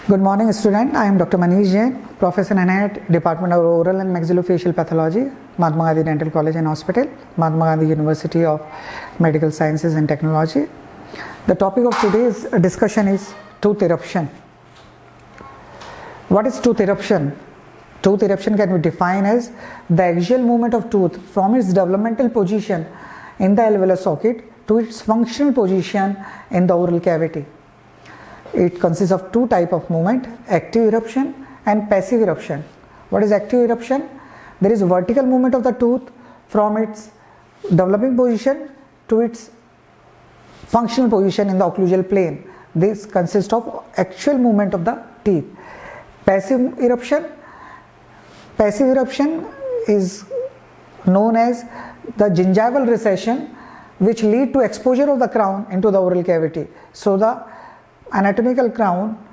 Good morning, student. I am Dr. Manish Jain, Professor and Department of Oral and Maxillofacial Pathology, Mahatma Gandhi Dental College and Hospital, Mahatma Gandhi University of Medical Sciences and Technology. The topic of today's discussion is tooth eruption. What is tooth eruption? Tooth eruption can be defined as the axial movement of tooth from its developmental position in the alveolar socket to its functional position in the oral cavity. It consists of two types of movement, active eruption and passive eruption. What is active eruption? There is vertical movement of the tooth from its developing position to its functional position in the occlusal plane. This consists of actual movement of the teeth. Passive eruption is known as the gingival recession, which lead to exposure of the crown into the oral cavity. So the anatomical crown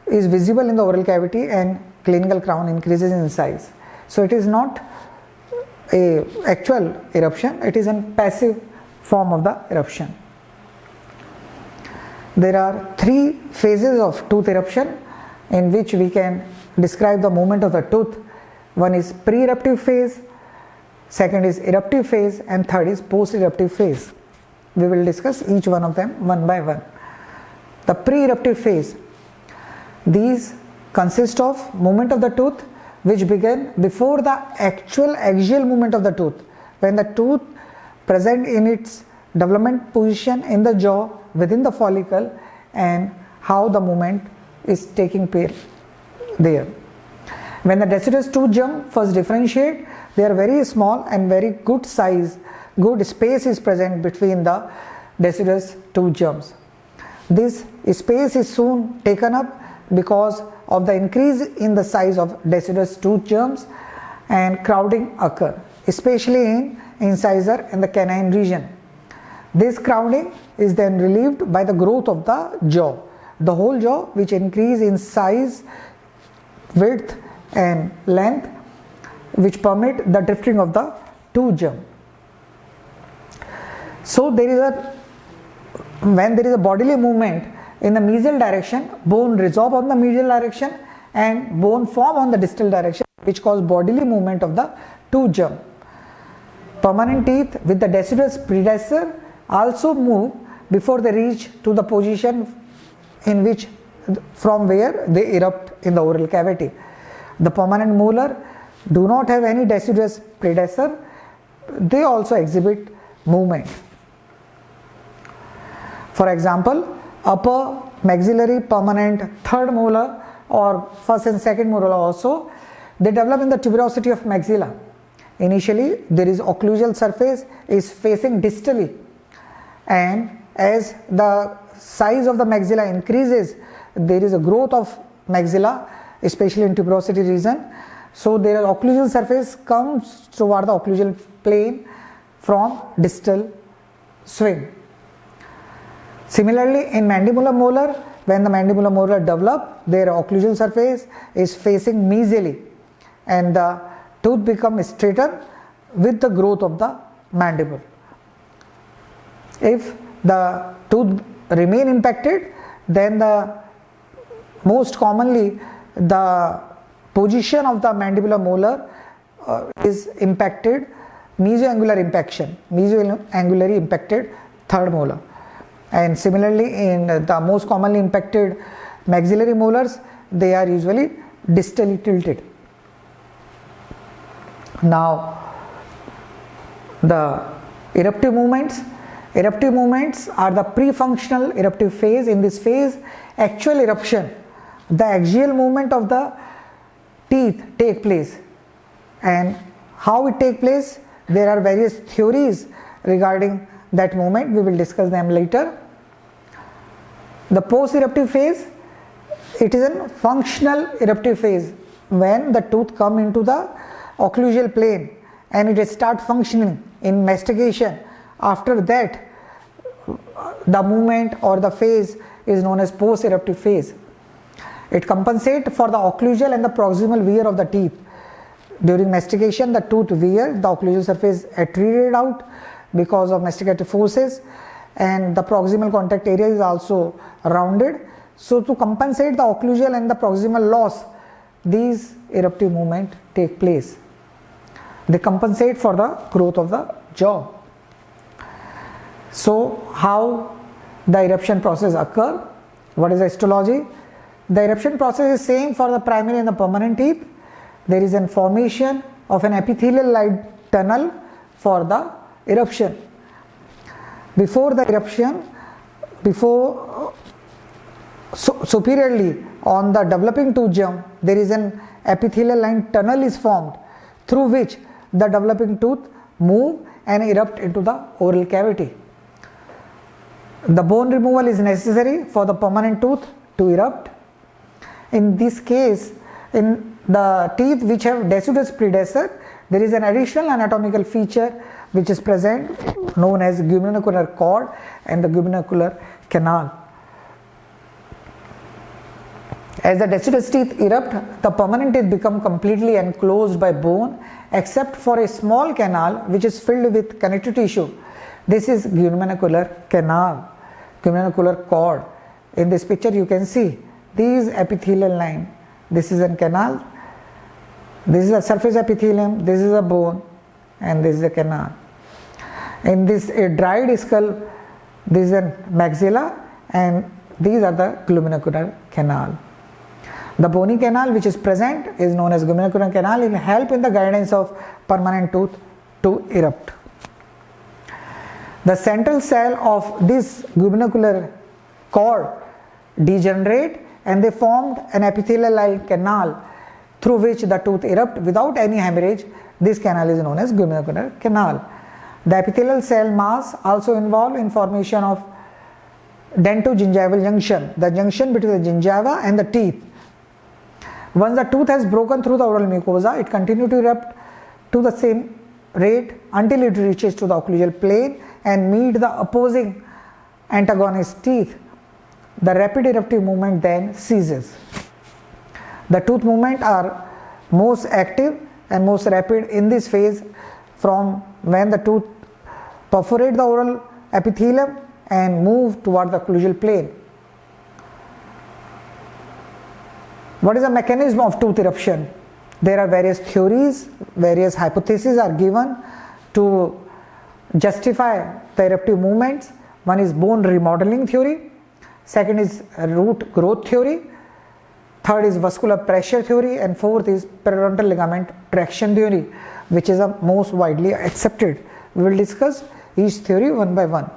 is visible in the oral cavity and clinical crown increases in size. So it is not a actual eruption, it is a passive form of the eruption. There are three phases of tooth eruption in which we can describe the movement of the tooth. One is pre-eruptive phase, second is eruptive phase, and third is post-eruptive phase. We will discuss each one of them one by one. The pre-eruptive phase, these consist of movement of the tooth which begin before the actual axial movement of the tooth, when the tooth present in its development position in the jaw within the follicle and how the movement is taking place there. When the deciduous tooth germ first differentiate, they are very small and very good size, good space is present between the deciduous tooth germs. This space is soon taken up because of the increase in the size of deciduous tooth germs and crowding occur, especially in incisor and the canine region. This crowding is then relieved by the growth of the jaw, the whole jaw, which increase in size, width and length, which permit the drifting of the tooth germ. So when there is a bodily movement in the mesial direction, bone resorb on the medial direction and bone form on the distal direction, which cause bodily movement of the tooth germ. Permanent teeth with the deciduous predecessor also move before they reach to the position in which from where they erupt in the oral cavity. The permanent molar do not have any deciduous predecessor, they also exhibit movement. For example, upper maxillary permanent third molar or first and second molar also, they develop in the tuberosity of maxilla. Initially, there is occlusal surface is facing distally, and as the size of the maxilla increases, there is a growth of maxilla, especially in tuberosity region. So there is occlusal surface comes toward the occlusal plane from distal swing. Similarly, in mandibular molar, when the mandibular molar develop, their occlusal surface is facing mesially and the tooth becomes straightened with the growth of the mandible. If the tooth remain impacted, then most commonly the position of the mandibular molar is impacted, mesoangulary impacted third molar. And similarly, in the most commonly impacted maxillary molars, they are usually distally tilted. Now, the eruptive movements are the pre-functional eruptive phase. In this phase, actual eruption, the axial movement of the teeth take place. And how it take place, there are various theories regarding that movement, we will discuss them later. The post-eruptive phase, it is a functional eruptive phase when the tooth come into the occlusal plane and it start functioning in mastication. After that, the movement or the phase is known as post-eruptive phase. It compensates for the occlusal and the proximal wear of the teeth. During mastication, the tooth wear, the occlusal surface attriated out because of masticative forces, and the proximal contact area is also rounded. So to compensate the occlusal and the proximal loss, these eruptive movement take place. They compensate for the growth of the jaw. So how the eruption process occur? What is the histology? The eruption process is same for the primary and the permanent teeth. There is a formation of an epithelial-like tunnel for the eruption. Before the eruption, superiorly on the developing tooth gum, there is an epithelial-like tunnel is formed through which the developing tooth move and erupt into the oral cavity. The bone removal is necessary for the permanent tooth to erupt. In this case, in the teeth which have deciduous predecessor, there is an additional anatomical feature which is present known as guminocular cord and the guminocular canal. As the deciduous teeth erupt, the permanent teeth become completely enclosed by bone except for a small canal which is filled with connective tissue. This is guminocular canal, guminocular cord. In this picture you can see these epithelial line. This is a canal, this is a surface epithelium, this is a bone, and this is a canal. In this dried skull, this is a maxilla, and these are the guminocular canal. The bony canal which is present is known as guminocular canal. It will help in the guidance of permanent tooth to erupt. The central cell of this guminocular cord degenerate and they formed an epithelial-like canal through which the tooth erupt without any hemorrhage. This canal is known as guminocular canal. The epithelial cell mass also involved in formation of dento-gingival junction, the junction between the gingiva and the teeth. Once the tooth has broken through the oral mucosa, it continues to erupt to the same rate until it reaches to the occlusal plane and meet the opposing antagonist teeth. The rapid eruptive movement then ceases. The tooth movement are most active and most rapid in this phase from when the tooth perforate the oral epithelium and move toward the occlusal plane. What is the mechanism of tooth eruption? There are various theories, various hypotheses are given to justify the eruptive movements. One is bone remodeling theory, second is root growth theory, third is vascular pressure theory, and fourth is periodontal ligament traction theory, which is the most widely accepted. We will discuss each theory one by one.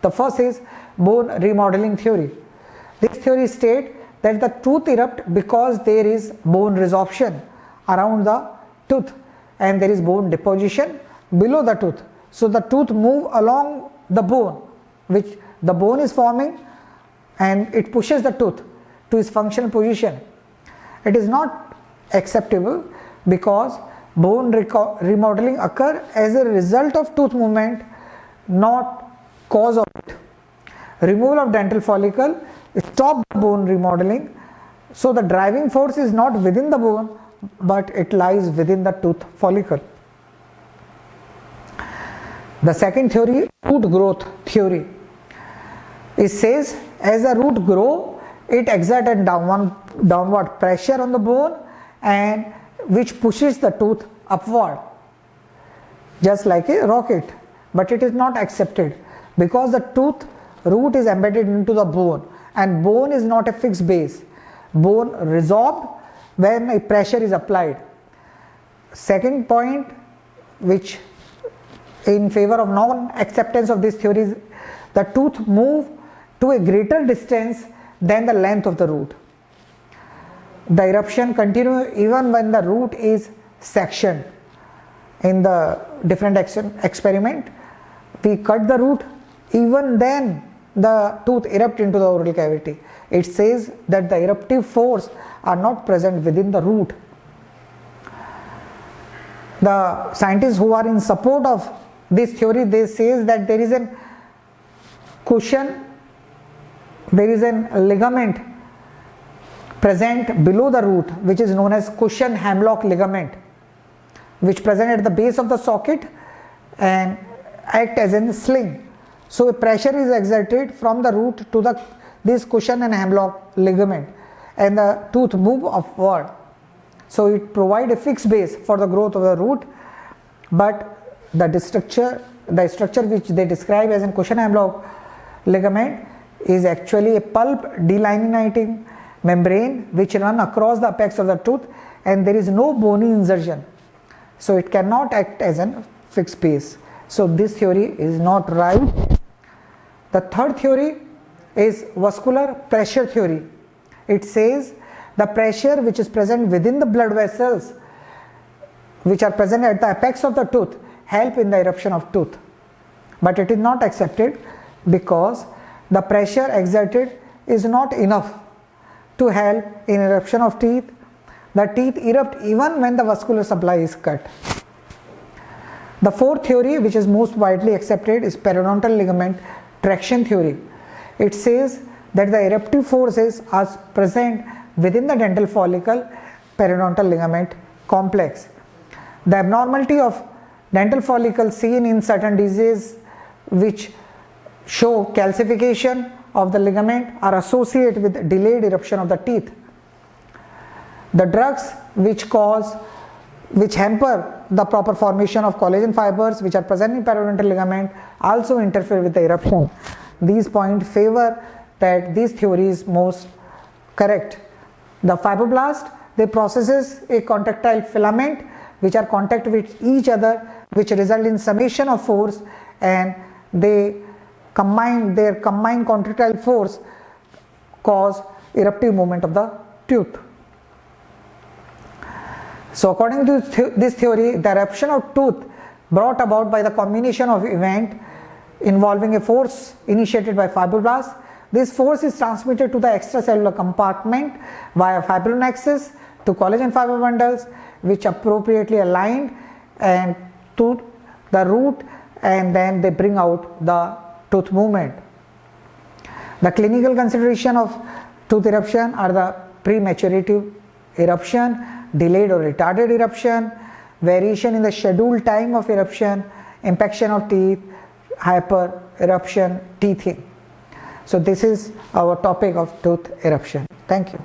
The first is bone remodeling theory. This theory states that the tooth erupt because there is bone resorption around the tooth and there is bone deposition below the tooth. So the tooth move along the bone, which the bone is forming, and it pushes the tooth to its functional position. It is not acceptable because bone remodeling occur as a result of tooth movement, not cause of it. Removal of dental follicle stop bone remodeling, so the driving force is not within the bone but it lies within the tooth follicle. The second theory, root growth theory. It says as the root grow, it exerts a downward pressure on the bone and which pushes the tooth upward just like a rocket, but it is not accepted because the tooth root is embedded into the bone and bone is not a fixed base. Bone resorbed when a pressure is applied. Second point which in favor of non-acceptance of this theory is the tooth move to a greater distance than the length of the root. The eruption continues even when the root is sectioned. In the different experiment, we cut the root, even then the tooth erupt into the oral cavity. It says that the eruptive force are not present within the root. The scientists who are in support of this theory, they say that there is a cushion, there is a ligament present below the root which is known as cushion hemlock ligament, which present at the base of the socket and act as a sling. So a pressure is exerted from the root to the this cushion and hemlock ligament and the tooth move upward. So it provides a fixed base for the growth of the root, but the structure which they describe as a cushion hemlock ligament is actually a pulp delaminating membrane which run across the apex of the tooth, and there is no bony insertion. So it cannot act as a fixed base. So this theory is not right. The third theory is vascular pressure theory. It says the pressure which is present within the blood vessels which are present at the apex of the tooth help in the eruption of tooth. But it is not accepted because the pressure exerted is not enough to help in eruption of teeth. The teeth erupt even when the vascular supply is cut. The fourth theory, which is most widely accepted, is periodontal ligament traction theory. It says that the eruptive forces are present within the dental follicle periodontal ligament complex. The abnormality of dental follicle seen in certain diseases which show calcification of the ligament are associated with delayed eruption of the teeth. The drugs which hamper the proper formation of collagen fibers which are present in periodontal ligament also interfere with the eruption. These points favor that this theory is most correct. The fibroblast, they processes a contractile filament which are contact with each other, which result in summation of force, and their combined contractile force cause eruptive movement of the tooth. So according to this theory, the eruption of tooth brought about by the combination of event involving a force initiated by fibroblast. This force is transmitted to the extracellular compartment via fibronexus to collagen fiber bundles which appropriately aligned and to the root, and then they bring out the tooth movement. The clinical consideration of tooth eruption are the prematurity eruption, delayed or retarded eruption, variation in the scheduled time of eruption, impaction of teeth, hyper eruption, teething. So this is our topic of tooth eruption. Thank you.